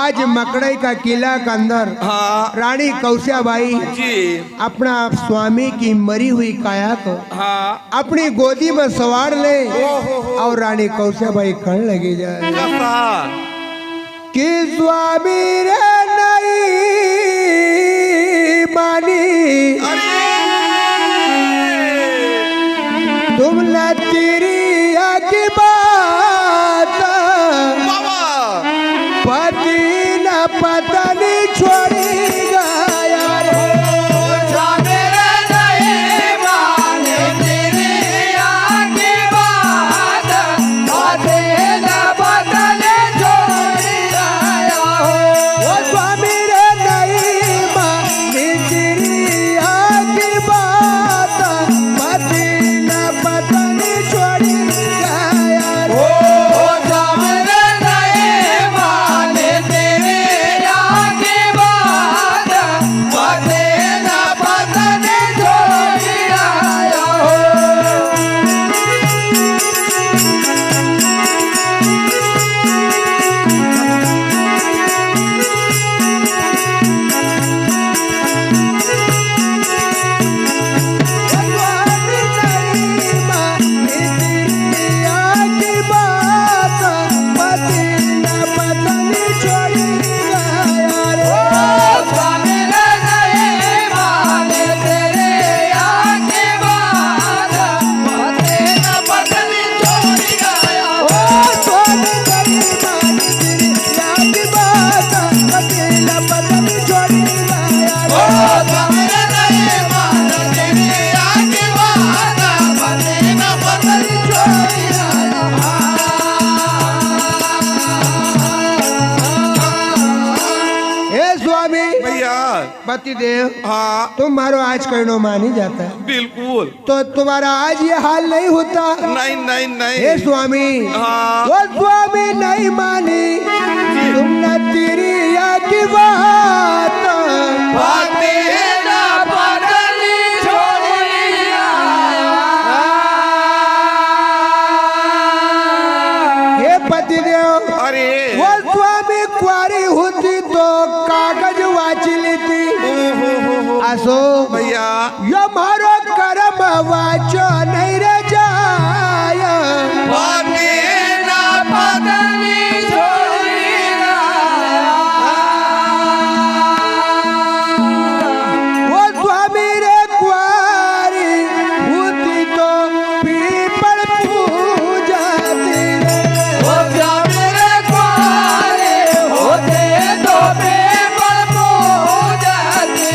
आज मकड़ई का किला के अंदर हाँ रानी कौशल्याबाई जी अपना स्वामी की मरी हुई काया को हाँ अपनी गोदी में सवार ले ओहो। और रानी कौशल्याबाई कहने लगी जाए कसा कि स्वामी रे नहीं मानी तुम न तेरी की बात पति न पत्नी छोड़ी गया पतिदेव हाँ तुम्हारो आज कहनो मानी जाता है बिल्कुल तो तुम्हारा आज ये हाल नहीं होता नहीं नहीं नहीं हे स्वामी हाँ वो स्वामी नहीं मानी तुमने तेरी की बात हे पतिदेव अरे वो स्वामी कुआरी होती तो कागज वाची लेती असो भैया यो मारो कर्म वाचो नहीं रे जाय वो स्वामी रे कुआरी होती तो पीपल पूजती वो स्वामी रे कुआरी होती तो पीपल पूजती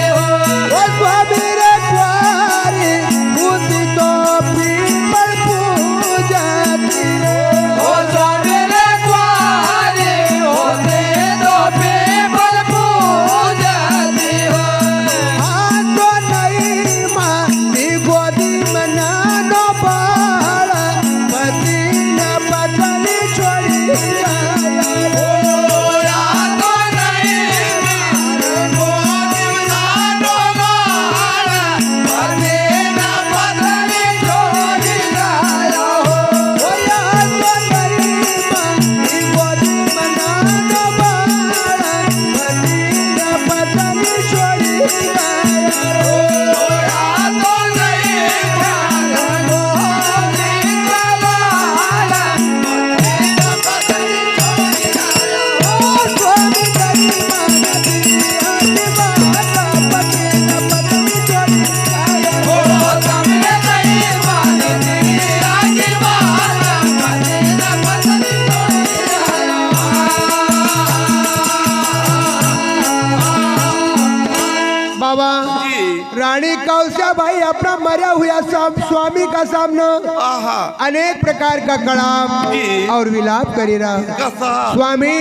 हाँ तो नहीं मानी गोदी में नानो बाल पति न पत्नी छोड़ी बाबा रानी कौशल्याबाई अपना मरा हुआ स्वामी का सामने आहा अनेक प्रकार का कड़ाम और विलाप करी रहा कसा स्वामी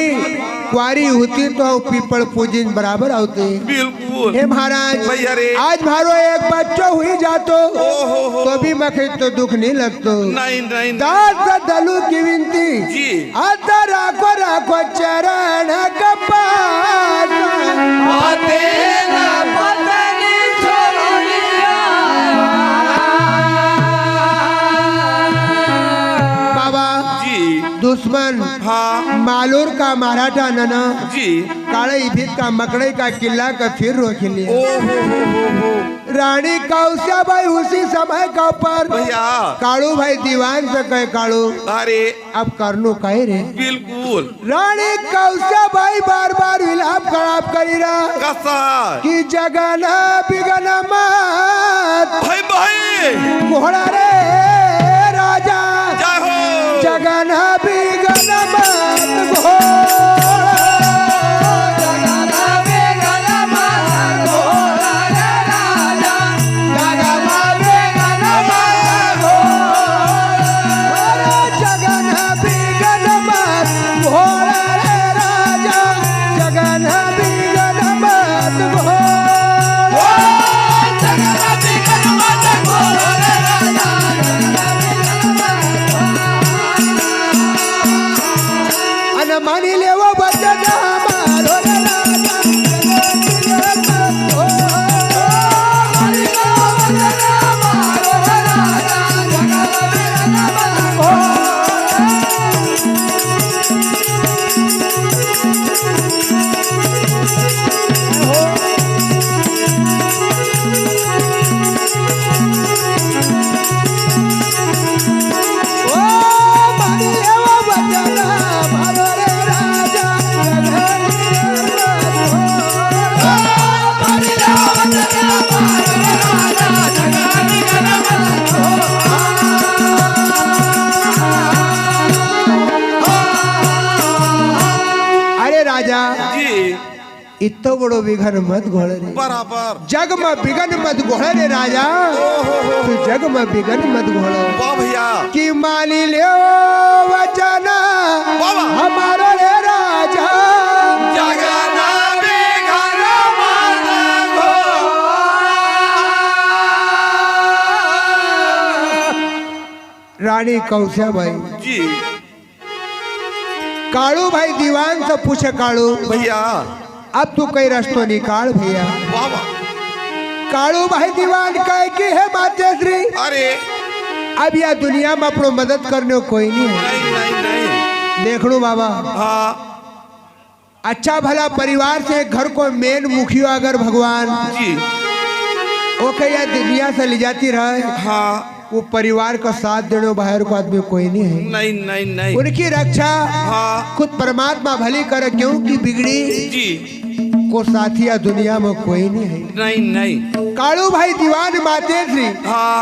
कुआरी होती तो पीपल पूजन बराबर होते बिल्कुल हे महाराज भैया रे आज मारो एक बच्चो हुई जातो ओहो तो भी मखे तो दुख नहीं लगतो नहीं नहीं दास दलू की विनती जी आता राखो राखो चरण कपास दुश्मन हाँ मालूर का मराठा नना जी काले इभित का मकड़े का किला का फिर रोक लिया। ओ हो रानी कौशा भाई उसी समय का ऊपर भैया कालू भाई दीवान से कहे कालू अरे अब करनो कहे रे। बिल्कुल रानी कौशा भाई बार बार विलाप खराब करी रहा कसा कि जगना बिगना मत भाई भाई घोड़ा रे राजा जय हो जगना बिगना मत घोड़ा जगना बिगना मत घोड़ा रे राजा जगना बिगना मत घोड़ा जगना बिगना मत घोड़ा रे राजा जगना बिगना मत घोड़ा जगना बिगना मत घोड़ा रे राजा मानी ले वो बचन हमारो रे राजा मानी ले वो बचन हमारो रे जी इतो बड़ो विघन मत घोड़े रे बराबर जग में विघन मत घोड़े रे राजा तू जग में विघन मत घोड़ो वाह भैया कि मानी ले वचन बाबा हमारो रे राजा जगना बिगन मत रानी कौशा भाई जी कालू भाई दीवान से पूछे कालू भैया अब तू कई रास्तों निकाल भैया वाह वाह कालू भाई दीवान कहे कि है माते श्री अरे अब यह दुनिया में अपनो मदद करने को कोई नहीं है नहीं नहीं नहीं देख लो बाबा हाँ अच्छा भला परिवार से घर को मेन मुखिया अगर भगवान जी वो कहीं दुनिया से ले जाती रहे हाँ वो परिवार का साथ देने बाहर को आदमी कोई नहीं है नहीं नहीं नहीं उनकी रक्षा हाँ खुद परमात्मा भली करे क्योंकि बिगड़ी जी को साथिया दुनिया में कोई नहीं है नहीं नहीं कालू भाई दीवान माते श्री हाँ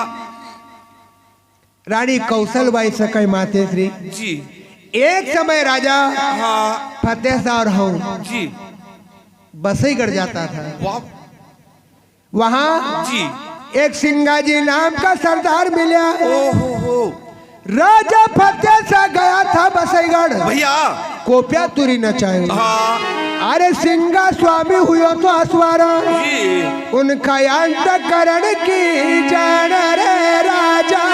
रानी कौशल बाई सकै माते श्री जी एक समय राजा हाँ फतेह शाह और हूँ जी बसईगढ़ जाता था वाह वहाँ जी एक सिंगाजी नाम का सरदार मिला ओ हो राजा फतेह शाह गया था बसईगढ़ भैया कोप्या तुरी न चाहे हाँ अरे सिंगा स्वामी हुआ तो असवारा जी उनका अंतकरण की जान रे राजा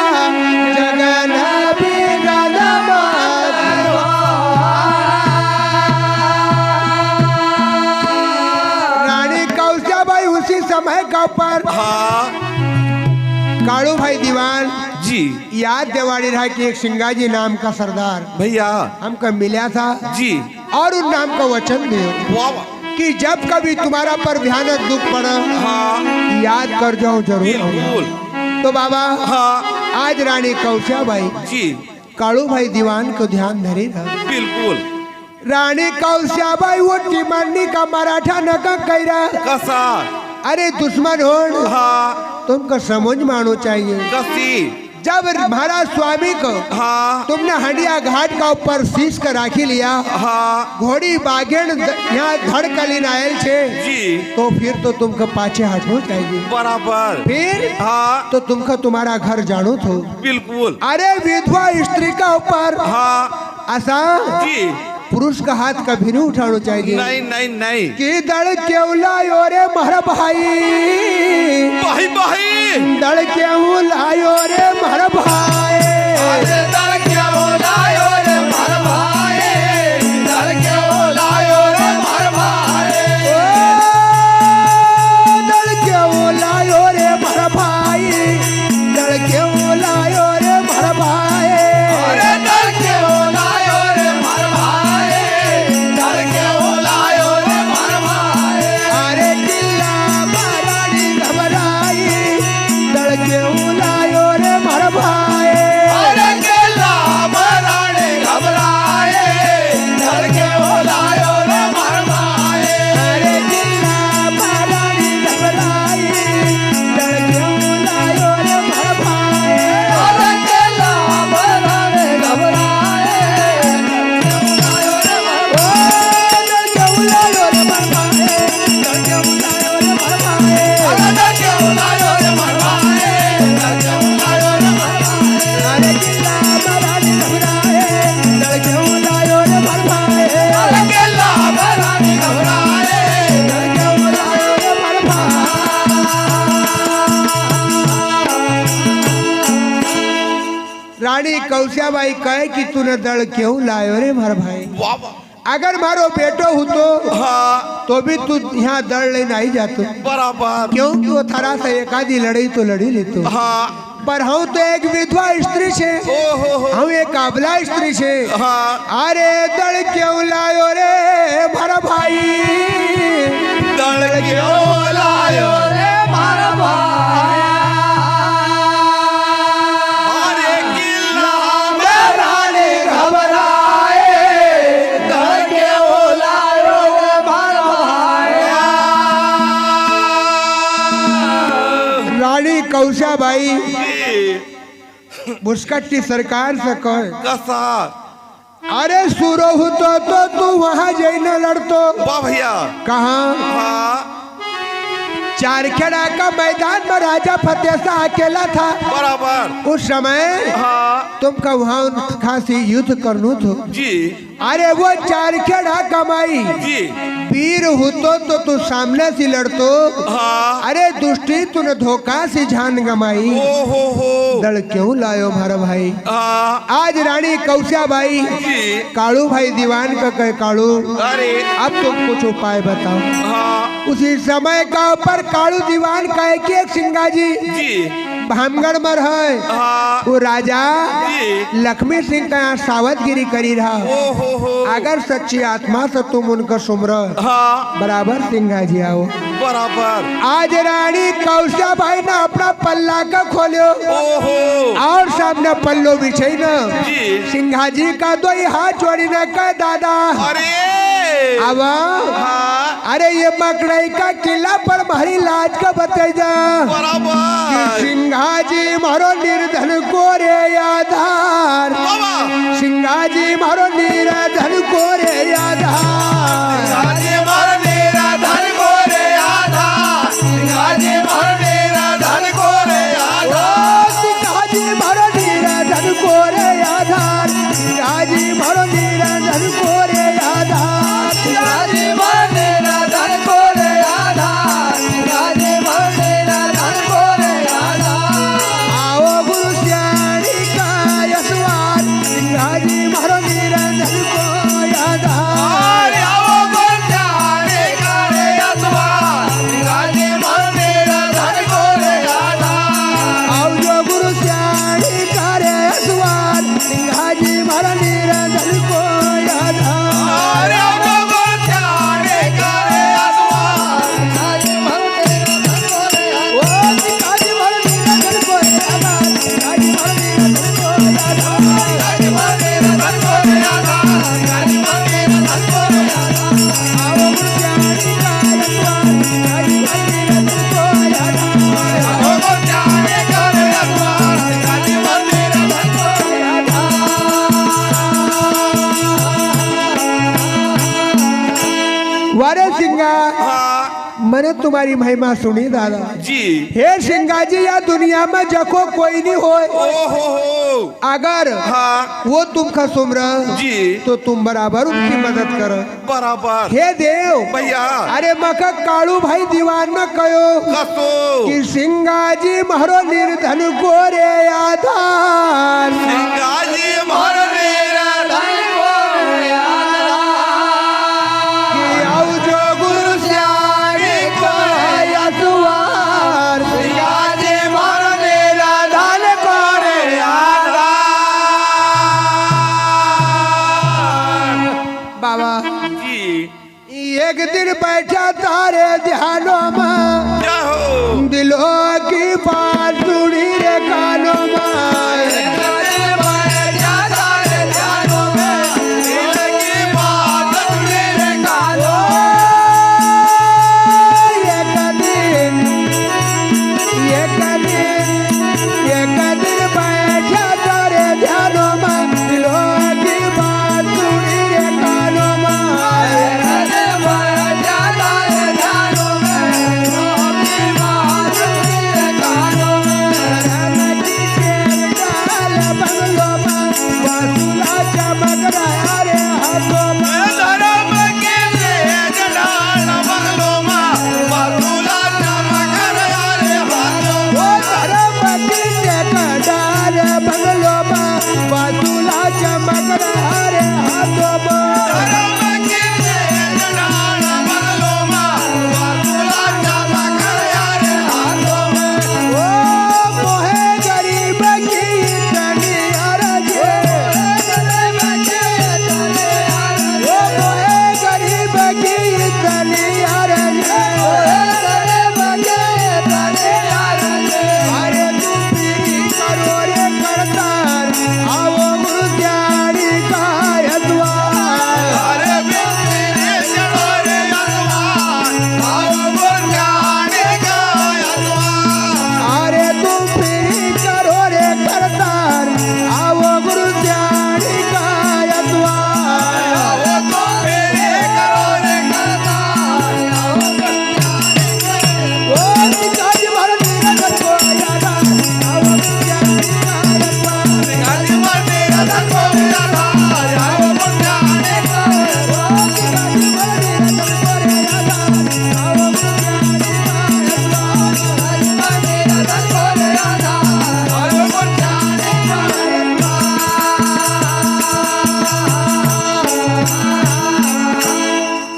जगन बिगन मत रानी कौशा भाई उसी समय का पर हाँ कालू भाई दीवान जी याद दिवाड़ी रहा कि एक सिंगाजी नाम का सरदार भैया हमको मिला था जी और उन नाम का वचन दियो वाह वाह कि जब कभी तुम्हारा पर भयानक दुख पड़ा हाँ याद कर जाओ जरूर आऊंगा। बिल्कुल तो बाबा हाँ आज रानी कौशा भाई जी कालू भाई दीवान को ध्यान धरी रहा बिल्कुल रानी कौशा भाई वो टिमंडी का मराठा नका कैरा कसा अरे दुश्मन हो हाँ तुमको समझ में आना चाहिए कसी जब महाराज स्वामी को हाँ तुमने हंडिया घाट का ऊपर शीश कर राखी लिया हाँ घोड़ी बागेन यहाँ धड़कलीन आयल छे जी तो फिर तो तुमको पाछे हटना चाहिए बराबर फिर हाँ तो तुमको तुम्हारा घर जानो थो बिल्कुल अरे विधवा स्त्री का ऊपर हाँ ऐसा जी पुरुष का हाथ कभी नहीं उठाना चाहिए नहीं नहीं नहीं कि दड़ क्यों लायो रे महर भाई भाई भाई दड़ क्यों लायो रे महर भाई दड़ क्यों लायो रे महर भाई दड़ क्यों लायो रे महर भाई दड़ क्यों लायो रे महर भाई दड़ क्यों लायो रे महर भाई अरे दड़ क्यों लायो रे रानी कौशियाबाई कहे कि तूने दड़ क्यों लायो रे मार भाई। वाह वाह। अगर मारो बेटो हो हाँ तो भी तू यहाँ दड़ ले नहीं जातो। बराबर। क्योंकि वो थारा से एक आधी लड़ी तो लड़ी लेतो। हाँ पर हम तो एक विधवा स्त्री छे, हम एक अबला स्त्री छे। हाँ अरे दड़ क्यों लायो रे मारा भाई, दड़ क्यों लायो रे मारा भाई। अरे किला में रानी घबराए, दड़ क्यों लायो रे मारा भाई। रानी कौशियाबाई मुस्कट्टी सरकार से कहे कसा। अरे सुरो हो तो तू वहाँ जाइना लड़तो। वाह भैया। कहाँ? हाँ चारखेड़ा का मैदान में राजा फतेह शाह अकेला था। बराबर। उस समय हाँ तुमका वहाँ खासी युद्ध करनो थो जी। अरे वो चारखेड़ा कमाई जी वीर होतो तो तू सामने से लड़तो। हाँ अरे दुष्टी तूने धोखा से जान गमाई। हो दड़ क्यों लायो मारा भाई। हाँ आज रानी कौशियाबाई जी। कालू भाई दीवान का कहे कालू अरे अब तुम कुछ उपाय बताओ। हाँ उसी समय का ऊपर कालू दीवान कहे कि एक सिंगाजी जी। भामगढ़ मर है। हाँ वो राजा जी। लक्ष्मी सिंह का यहाँ सावधगिरी करी रहा। हो अगर सच्ची आत्मा से तुम उनका सुमर हाँ बराबर सिंगाजी आओ। बराबर। आज रानी कौशियाबाई ने अपना पल्ला का खोलो ओहो और सामने पल्लो बिछे न जी। सिंघाजी का दो हाथ जोड़ी न कह दादा अरे अब हाँ अरे ये मकड़ई का किला पर मारी लाज का बता जा। बराबर। सिंघाजी मारो निर्धन को रे आधार, बाबा। सिंघाजी मारो निर्धन को रे आधार। सिंघाजी मारो निर्धन को रे आधार, सिंघाजी मारो निर्धन को रे आधार। सिंघाजी मारो निर्धन को रे आधार, सिंघाजी मारो निर्धन को रे आधार। सिंघाजी मारो निर्धन को रे आधार, सिंघाजी मारो निर्धन को रे आधार। आओ गुरु श्याणी का यशवार, सिंघाजी मारो निर्धन को आधार। अरे आओ गुरजारे का रे अतवार, सिंघाजी मारो निर्धन को रे आधार। आओ जो गुरु श्याणी का रे यशवार, सिंघाजी मारो निर्धन को आधार। अरे आओ गुरजारे का रे अतवार, सिंघाजी मारो निर्धन को रे आधार। ओ सिंघाजी मारो निर्धन को आधार, सिंघाजी मारो निर्धन को आधार। सिंघाजी मारो निर्धन को रे आधार, सिंघाजी मारो निर्धन को रे आधार। आओ गुरु श्याणी का यशवार, सिंघाजी मारो निर्धन को आधार। आओ गुरजारे का रे अतवार, सिंघाजी मारो निर्धन को रे वारे सिंगा हाँ मैंने तुम्हारी महिमा सुनी दादा। जी। हे सिंगाजी या दुनिया में जको कोई नहीं होए, ओहो अगर हाँ वो तुमका सुमर जी। तो तुम बराबर उनकी मदद करो। बराबर। हे देव भैया अरे मका कालू भाई दीवान न कयो कसो। कि सिंगाजी मारो निर्धन को रे आधार। सिंघाजी मारो निर्धन को रे आधार। कि आओ जो गुरु श्यामी का यशवार, सिंघाजी मारो निर्धन को रे आधार। बाबा जी एक दिन बैठा तारे ध्यानों में, क्या हो दिलों की बात सुनी रे कानों में। एक दिन बैठा तारे ध्यानों में, दिलों की बात सुनी रे कानों में। अरे तू फिरी करो रे करतार आओ गुरु ज्ञानी का यद्वार अरे तू फिरी करो रे करतार आओ गुरु ज्ञानी का यद्वार ओ सिंगाजी महाराज नीराजन को यादा आओ गुरु ज्ञानी का यद्वार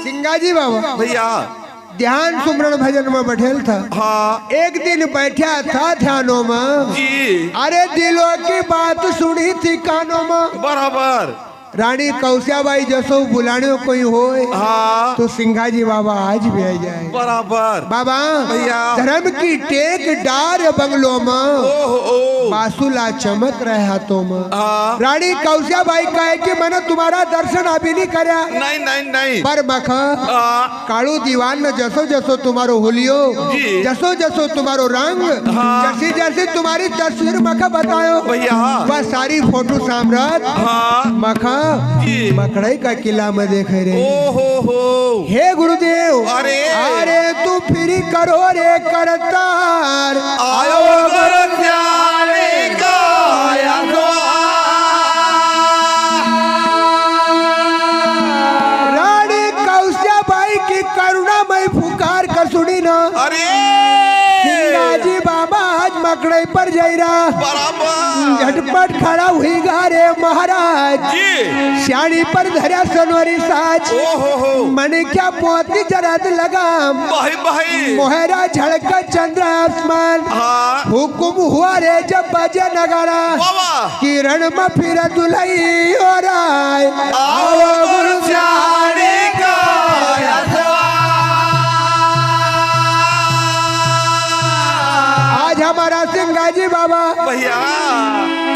सिंगाजी बाबा भैया ध्यान सुमरण भजन में बैठेल था। हाँ एक दिन बैठा था ध्यानों में, जी अरे दिलों की बात सुनी थी कानों में। बराबर रानी कौशियाबाई जसो बुलाने कोई होए हाँ तो सिंघाजी बाबा आज भी आ जाए। बराबर बाबा भैया। धर्म की टेक डार बंगलों में ओह बासुला चमक रहे हाथों में। हाँ रानी कौशियाबाई कहे कि मैंने तुम्हारा दर्शन अभी नहीं कराया नहीं नहीं नहीं पर मखा हाँ कालू दीवान में जसो जसो तुम्हारो हुलियो जी। जसो जसो तुम्हारो रंग हाँ। जैसी जैसी तुम्हारी तस्वीर मखा बतायो भैया वह सारी फोटो साम्राट हाँ मखा जी। मकड़ई का किला में देखे रे। ओहो हे गुरुदेव अरे। अरे तू फिरी करो रे करतार आयो गुरु ज्ञानी का रानी कौशियाबाई की करुणामय पुकार कर सुनी ना अरे सिंगाजी बाबा आज मकड़ई पर जैरा बराबर झटपट खड़ा हुई गा रे महाराज जी श्याणी पर धरा सोनवरी साज ओहो मन क्या मोती जरद लगाम भाई भाई मोहरा झड़का चंद्र आसमान हाँ हुकुम हुआ रे जब बजे नगारा बाबा किरण में फिर दुलई और आए आओ गुरु ज्ञानी का आज हमारा सिंगाजी बाबा भैया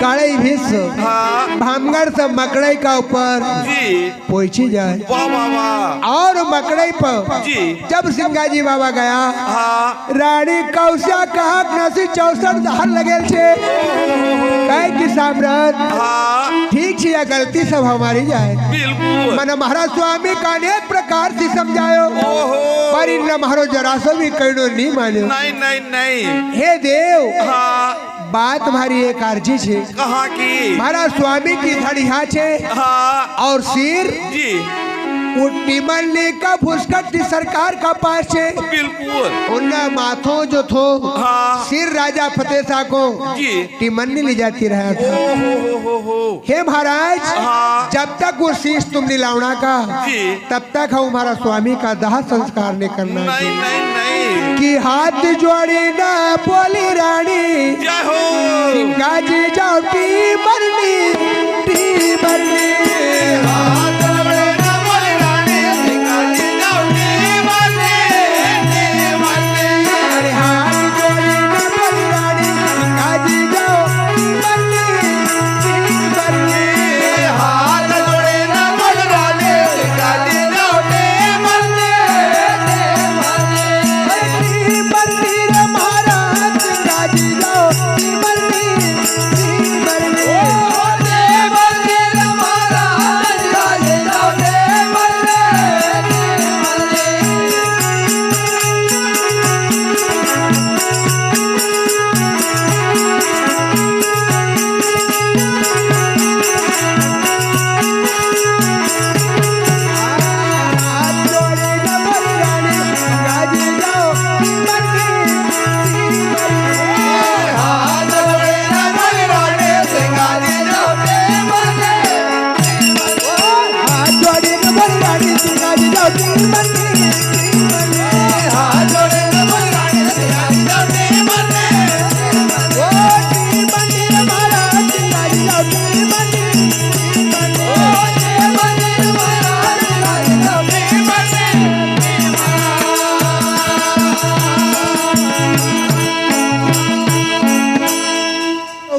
काले भिस हाँ भामगढ़ से मकड़ई का ऊपर जी पहुंची जाए वाह वाह वाह और मकड़ई पर जी जब सिंगाजी बाबा गया हाँ रानी कौशिया कहा नसी 64 धार लगेल छे कहे कि साम्राट हाँ ठीक छे या गलती सब हमारी जाए बिल्कुल मन महाराज स्वामी का अनेक प्रकार से समझायो ओहो पर इन महाराज जरा सो भी कहो नहीं मान्यो। नहीं नहीं नहीं हे देव हाँ बात हमारी एक अर्जी छे कहाँ की महाराज स्वामी की धड़िया छे हाँ और सिर जी टिमलने का फुसकट सरकार का पास छे बिल्कुल उन माथों जो थो हाँ सिर राजा फतेह शाह को जी टिमन्नी ले जाती रहा था। ओहो हे महाराज हाँ जब तक वो शीश तुम नीलावना का जी तब तक हमारा स्वामी का दाह संस्कार नहीं करना नहीं चाहिए। नहीं नहीं कि हाथ जोड़ी ना बोली रानी जय हो सिंगाजी जाओ टी मरनी हाथ जोड़े ना बोले रानी सिंगाजी जाओ टी मरनी अरे हाथ जोड़ी ना बोली रानी सिंगाजी जाओ मरनी हाथ जोड़े ना बोले रानी सिंगाजी जाओ टी मरनी रे महाराज सिंगाजी जाओ मरनी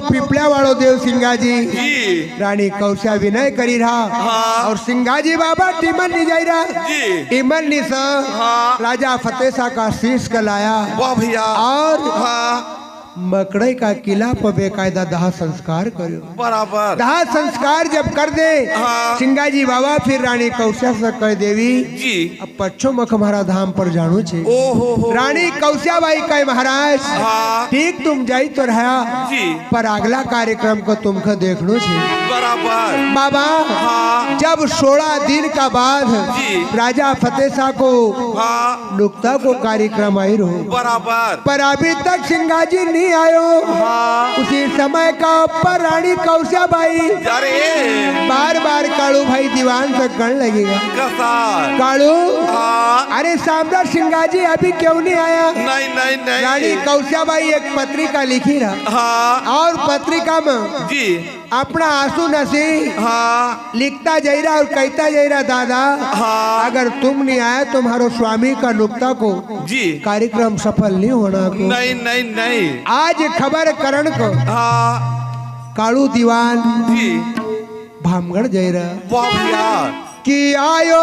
पिपल्या वालो देव सिंगाजी जी रानी कौशा विनय करी रहा हाँ। और सिंगाजी बाबा टीमन नहीं जाई रहा जी टीमन नि हाँ। राजा फतेह शाह का शीश का लाया वाह भैया और हाँ मकड़ई का किला पर बेकायदा दाह संस्कार करो। बराबर दाह संस्कार जब कर दे हाँ। सिंगाजी बाबा फिर रानी कौशा से कह देवी जी अब पच्छो मखमरा धाम पर जानो छे। ओ हो रानी कौशाबाई कहे महाराज हाँ। ठीक तुम जाई तो रहा जी पर अगला कार्यक्रम को तुमको देखनो छे। बराबर बाबा हाँ। जब 16 दिन का बाद जी। राजा फतेह शाह को हाँ नुक्ता को कार्यक्रम आई रहो बराबर पर अभी तक सिंगाजी नहीं आयो। हाँ उसी समय का पर रानी कौशाबाई अरे बार बार कालू भाई दीवान से कण लगेगा कसार कालू हाँ अरे सम्राट सिंगाजी अभी क्यों नहीं आया। नहीं नहीं नहीं रानी कौशाबाई एक पत्रिका लिखी रहा हाँ और पत्रिका में जी अपना आंसू नसी हाँ लिखता जाई रहा और कहता जाई रहा दादा हाँ अगर तुम नहीं आए तुम्हारो स्वामी का नुक्ता को जी कार्यक्रम सफल नहीं होना को। नहीं नहीं नहीं आज खबर करण को हाँ कालू दीवान जी भामगढ़ जाई रहा वाह भैया कि आयो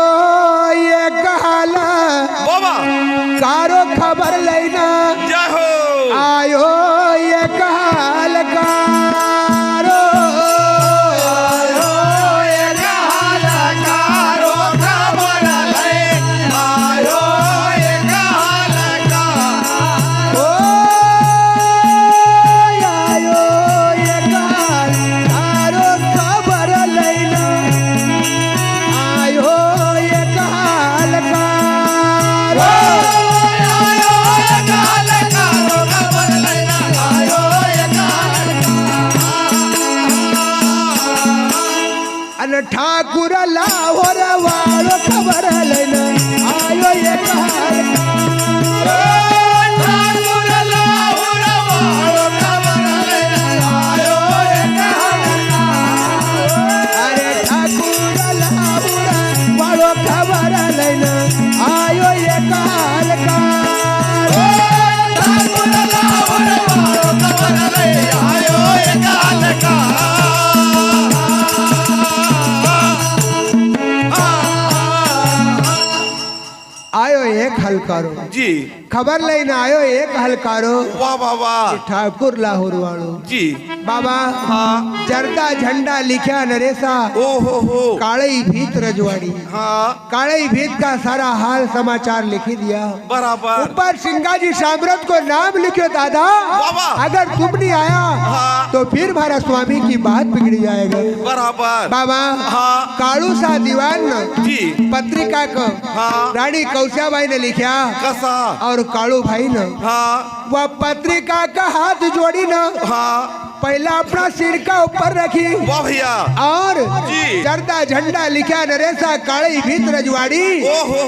ये कहला बाबा कारो खबर लेना जय हो आयो ये कहल कारो ओ आयो ये कहल कारो खबर लेना आयो ये कहल कारो अन ठाकुर लाहोर वालो खबर लेना आयो ये कहल अरे ठाकुर लाहोर वालो खबर लेना आयो ये कहल कारो आयो एक हलकारो जी खबर लेना आयो एक हलकारो वाह वाह वाह ठाकुर लाहौर वालो जी बाबा हाँ जरदा झंडा लिखा नरेसा ओ हो काली भीत रजवाड़ी हाँ काली भीत का सारा हाल समाचार लिखी दिया बराबर ऊपर सिंगाजी साम्राट को नाम लिखे दादा बाबा। अगर तुम नहीं आया हाँ। तो फिर हमारा स्वामी की बात बिगड़ जाएगा। बराबर बाबा हाँ। कालू सा दीवान जी पत्रिका को हाँ। रानी कौशाबाई ने लिखा कसा और कालू भाई ने हाँ वह पत्रिका का हाथ जोड़ी न हाँ पहला अपना सिर का ऊपर रखी वाह भैया और जी। जरदा झंडा लिखा नरेसा काली भीत रजवाड़ी ओ हो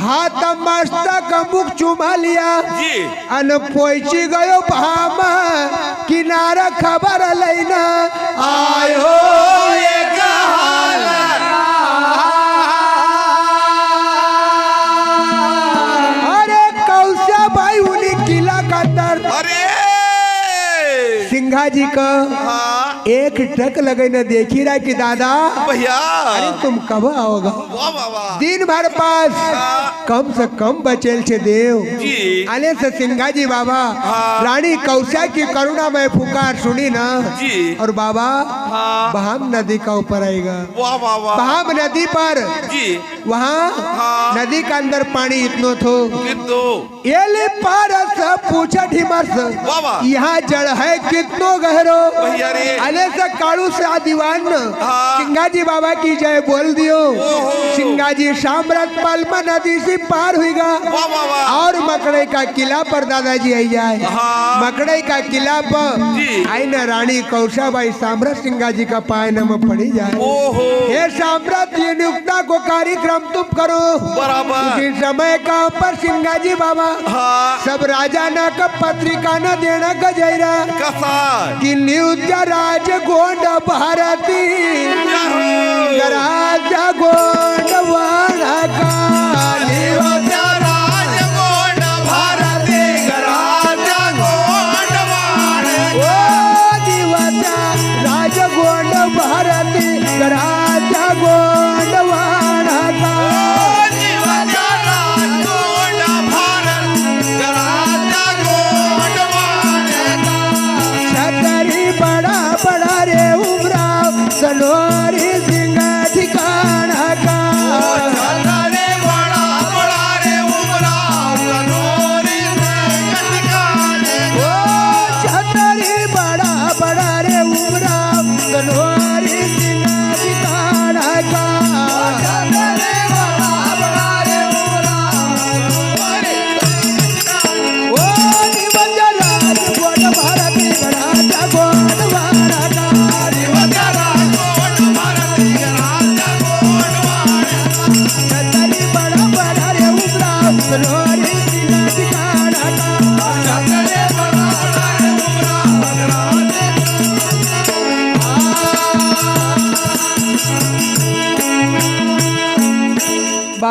हाथ मस्तक मुख चुमा लिया जी अन पोची गयो भाम किनारा खबर लेना आयो ये कहल अरे कौशा भाई उन्हीं किला का दर अरे सिंघा जी का हाँ एक टक लगे न देखी रहा कि दादा भैया अरे तुम कब आओगे। वाह वाह वाह दिन भर पास कम से कम बचेल छे देव जी आने से सिंघा जी बाबा हाँ। रानी कौशा की करुणा में पुकार सुनी ना जी और बाबा हाँ बहाम नदी का ऊपर आएगा। वाह वाह वाह बहाम नदी पर जी वहाँ हाँ। नदी का अंदर पानी इतनो थो कितो ये ले पारस पूछा ढिमस वाह वाह यहाँ जड़ है कितनो गहरो भैया रे अले से कालू से दीवान हाँ। सिंगाजी बाबा की जय बोल दियो ओहो। सिंगाजी साम्राट पलमा नदी से पार हुईगा वाह वाह वाह और मकड़े का किला पर दादाजी आई जाए हाँ। मकड़े का किला पर जी। आई न रानी कौशाबाई साम्राट सिंगाजी का पायन में पड़ी जाए ओहो हे साम्राट ये नियुक्ता को कार्यक्रम तुम करो बराबर उसी समय का पर सिंगाजी बाबा हाँ सब राजा न का पत्रिका न देना गजैरा कसा कि न्यूजा राज गोंड भारती राजा गोंड वाला काली ओ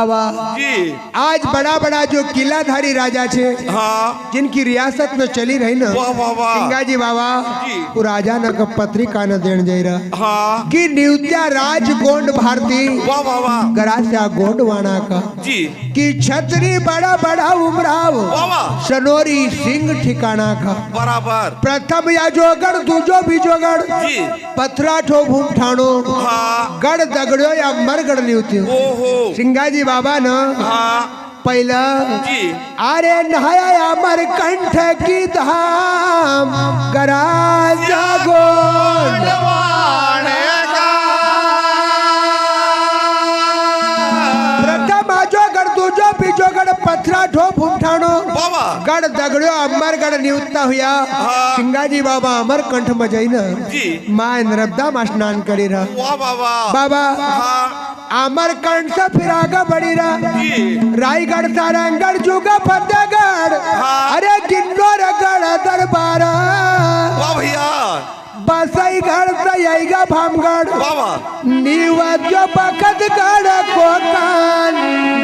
बाबा जी आज बड़ा बड़ा जो किलाधारी राजा छे हाँ जिनकी रियासत में चली रही ना वाह वाह वाह सिंगाजी बाबा जी। वो राजा न का पत्रिका न देन जाई रहा हाँ कि नियुत्या राज गोंड भारती वाह वाह वाह गरास्या गोंडवाना का जी कि छतरी बड़ा बड़ा उमराव वाह वाह सनोरी सिंह ठिकाना का बराबर प्रथम याजोगढ़ दूजो बीजोगढ़ जी पथरा ठो भूमठाणो हाँ गढ़ दगड़ो या मरगढ़ नियुत्यो ओहो सिंगाजी बाबा न हाँ पहला जी अरे नहाया अमर कंठ की धाम गराजा गोंड प्रथम आजोगढ़ दूजो बीजोगढ़ पथरा ठो भूमठाणो बाबा गढ़ दगड़ो अमरगढ़ नियुक्ता हुआ हाँ। सिंगाजी बाबा अमर कंठ में जाई न जी माँ नर्मदा में स्नान करी रहा वाह वाह वाह बाबा हाँ अमर कंठ से फिर आगे बढ़ी रहा जी रायगढ़ सारंगढ़ जुगा फतेहगढ़ हाँ। अरे किन्नौरगढ़ दरबार वाह भैया बसईगढ़ सयाईगा भामगढ़ बाबा नीवत जो बखतगढ़ कोकान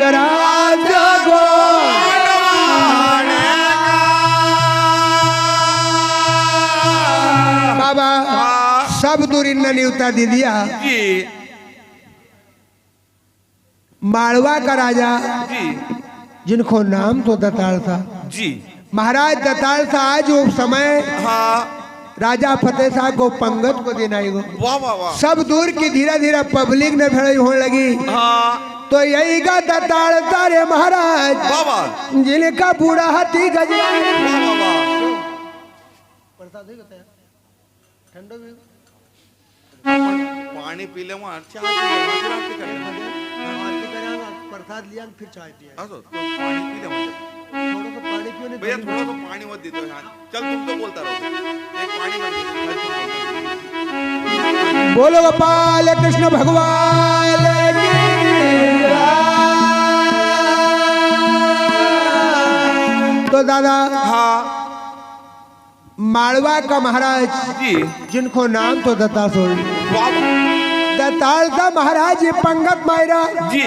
गराज गोंड बाबा हाँ। सब दूर इन नियुक्ता दे दिया जी मालवा का राजा जी जिनको नाम तो दताल था जी महाराज दताल था आज वो समय हाँ राजा फतेह शाह को पंगत को देना ही वाह वाह वाह सब दूर की धीरे धीरे पब्लिक ने भीड़ होने लगी हाँ तो यही का दताल तारे महाराज वाह वाह जिनका बूढ़ा हाथी गजरा वाह वाह पानी पी ले वहाँ चहा पी ले फिर आरती कर ले प्रसाद लिया फिर चाय पिया असो तो पानी पी ले वहाँ थोड़ा सा पानी पियो नहीं भैया थोड़ा तो पानी मत देते हो यहाँ चल तुम तो बोलता रहो एक पानी मत देते चल तुम बोलता रहो। बोलो गोपाल कृष्ण भगवान की जय। तो दादा हाँ मालवा का महाराज जी जिनको नाम तो दत्ता सोल वाह दताल था महाराज ये पंगत मायरा जी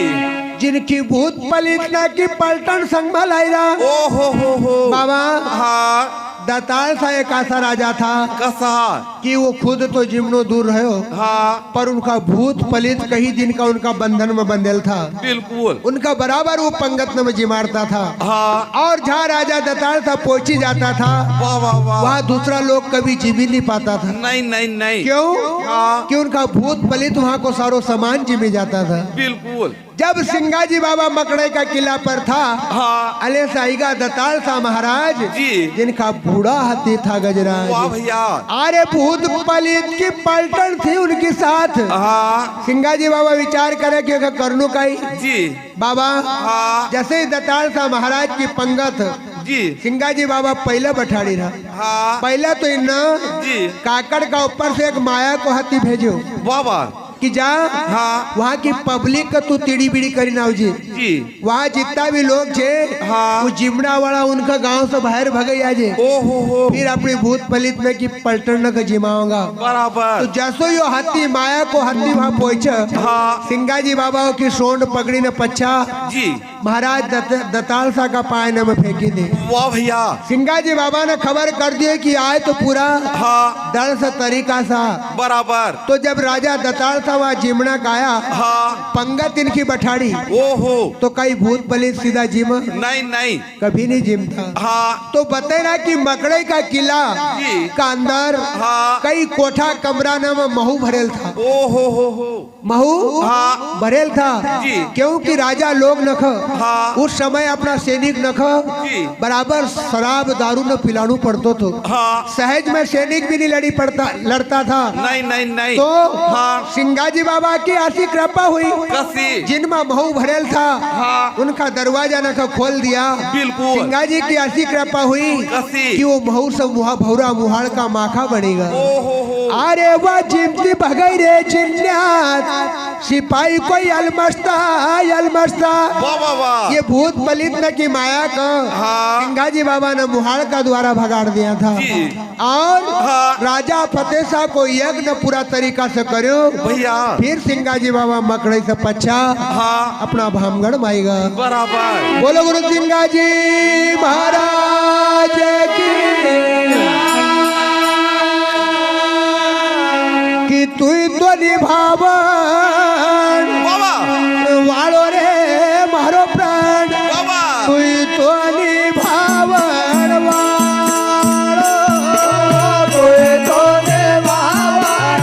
जिनकी भूत पलितना की पलटन संग लायरा ओ हो बाबा हाँ दताल सा एक ऐसा राजा था कसा कि वो खुद तो जिम्नो दूर रहो हाँ पर उनका भूत पलित कहीं दिन का उनका बंधन में बंधेल था बिल्कुल उनका बराबर वो पंगत में जिमारता था हाँ और जहाँ राजा दताल था पहुंची जाता था वाह वाह वाह वहाँ दूसरा लोग कभी जिमी नहीं पाता था नहीं नहीं नहीं क्यों हाँ कि उनका भूत पलित वहाँ को सारो सामान जिमी जाता था बिल्कुल जब सिंगाजी बाबा मकड़े का किला पर था हाँ अले साईगा दताल सा महाराज जी जिनका बूढ़ा हाथी था वाह गजराज भैया अरे भूत पलित की पलटन थी उनके साथ हाँ सिंगाजी बाबा विचार करे कि करनू का ही जी बाबा हाँ जैसे ही दताल सा महाराज की पंगत जी सिंगाजी बाबा पहले बैठाड़ी रहा हाँ पहले तो इन जी काकड़ का ऊपर से एक माया को हाथी भेजो वाह वाह कि जा हाँ वहाँ की पब्लिक का तू तिड़ी बिड़ी करी ना जी जी वहाँ जितना भी लोग छे हाँ। वो जिमना वाला उनका गांव से बाहर भगे आजे ओ हो फिर अपनी भूत पलित में की पलटन का जिमाऊंगा बराबर तो जैसो यो हाथी माया को हाथी वहाँ पहुँचा हाँ सिंगाजी बाबा की सोंड पकड़ी ने पच्छा जी महाराज दताल सा का पायने में फेंकी दे वाह भैया सिंगाजी बाबा ने खबर कर दिया कि आए तो पूरा हाँ दल सा तरीका सा बराबर तो जब राजा दताल था वहाँ जिमना काया हाँ पंगत इनकी बठाड़ी ओ हो तो कई भूत पलित सीधा जिम नहीं नहीं कभी नहीं जिमता हाँ तो बते ना कि मकड़े का किला जी। का अंदर हाँ कई कोठा कमरा में महू भरेल था ओ हो महू हाँ। भरेल था जी। क्योंकि राजा लोग नख हाँ। उस समय अपना सैनिक नख जी। बराबर शराब दारू न पिलानू पड़तो तो हाँ सहज में सैनिक भी नहीं लड़ता था नहीं नहीं नहीं तो हाँ सिंगाजी बाबा की ऐसी कृपा हुई कसी जिनमें महू भरेल था हाँ उनका दरवाजा न खोल दिया बिल्कुल। सिंगाजी की ऐसी कृपा हुई कसी कि वो महू से भौरा मुहाड़ का माखा बनेगा ओ हो अरे वह जिमती भगई रे चिन्यात सिपाही कोई अलमस्ता वाह वाह वाह। ये भूत पलित न की माया को हाँ। सिंघा जी बाबा ने मुहाड़ का द्वारा भगाड़ दिया था जी। और हाँ। राजा फतेह शाह को यज्ञ पूरा तरीका से करो भैया फिर सिंघा जी बाबा मकड़ई से पच्छा हाँ अपना भामगढ़ माएगा। बराबर बोलो गुरु सिंघा जी महाराज की कि तू तो निभावन बाबा वालो रे मारो प्राण बाबा तू तो निभावन वालो तू तो निभावन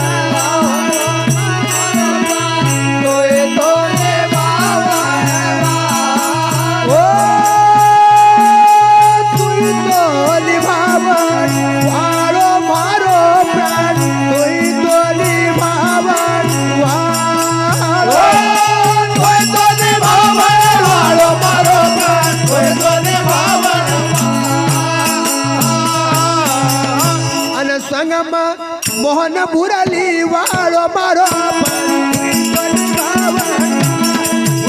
तू तो निभावन ओ तू तो निभावन वालो मारो प्राण तू तो निभावन वालो कोई तो निभावन वालो मारो प्राण कोई तो निभावन अन संगम मोहन मुरली वालो मारो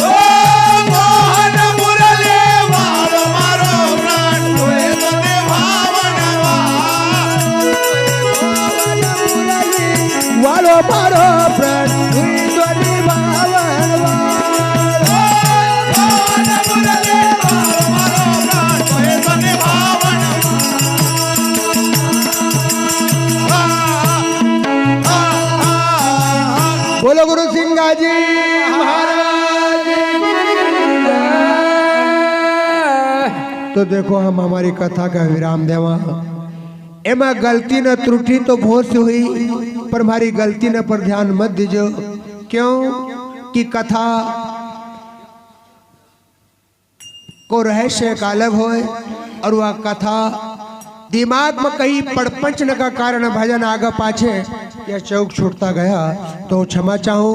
ओ मोहन मुरली वालो मारो प्राण कोई तो निभावन वालो मारो प्राण हुई तो निभावन मोहन मुरली वालो मारो प्राण कोई तो निभावन बोलो गुरु सिंघा जी महाराज तो देखो हम हमारी कथा का विराम देवा एमा गलती न त्रुटि तो बहुत से हुई पर हमारी गलती न पर ध्यान मत दीजो क्यों कि कथा को रहस्य एक अलग होए और वह कथा दिमाग में कहीं पड़पंचन का कारण भजन आगे पाछे या चौक छूटता गया तो क्षमा चाहूं।